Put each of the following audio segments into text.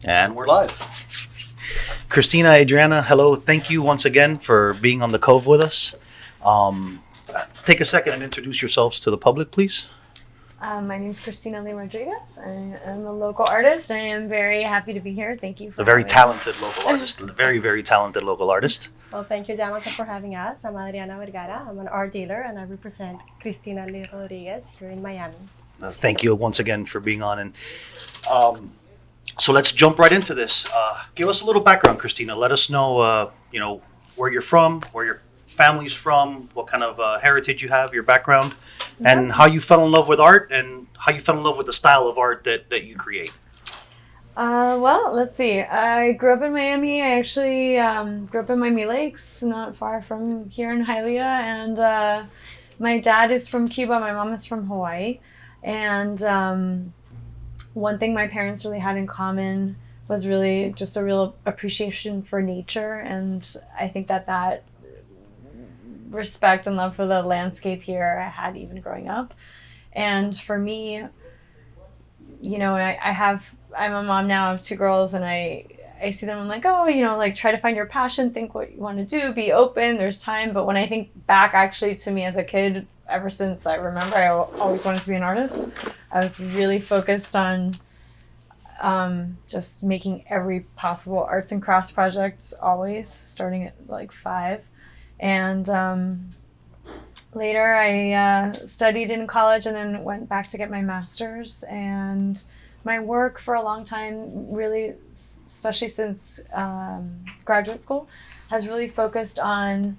And we're live. Cristina, Adriana, hello. Thank you once again for being on the Cove with us. Take a second and introduce yourselves to the public, please. My name is Cristina Rodriguez. I am a local artist. I am very happy to be here. Thank you for A very having talented local artist. Very, very talented local artist. Well, thank you, Damaka, for having us. I'm Adriana Vergara. I'm an art dealer, and I represent Cristina Rodriguez here in Miami. Thank you once again for being on. And so let's jump right into this. Give us a little background, Cristina. Let us know, where you're from, where your family's from, what kind of heritage you have, your background, and how you fell in love with art, and how you fell in love with the style of art that you create. Well, let's see. I grew up in Miami. I actually grew up in Miami Lakes, not far from here in Hialeah. And my dad is from Cuba. My mom is from Hawaii. And one thing my parents really had in common was really just a real appreciation for nature. And I think that respect and love for the landscape here I had even growing up. And for me, I'm a mom now of two girls, and I see them, I'm like, try to find your passion, think what you want to do, be open, there's time. But when I think back actually to me as a kid, ever since I remember, I always wanted to be an artist. I was really focused on just making every possible arts and crafts projects, always, starting at like 5. And later I studied in college and then went back to get my master's. And my work for a long time, really, especially since graduate school, has really focused on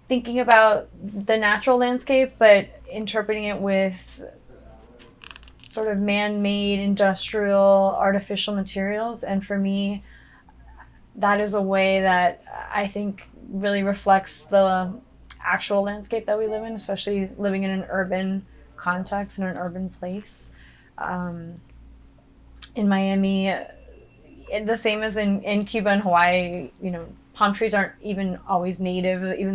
thinking about the natural landscape, but interpreting it with sort of man-made, industrial, artificial materials. And for me, that is a way that I think really reflects the actual landscape that we live in, especially living in an urban context, in an urban place. In Miami, the same as in Cuba and Hawaii, palm trees aren't even always native, even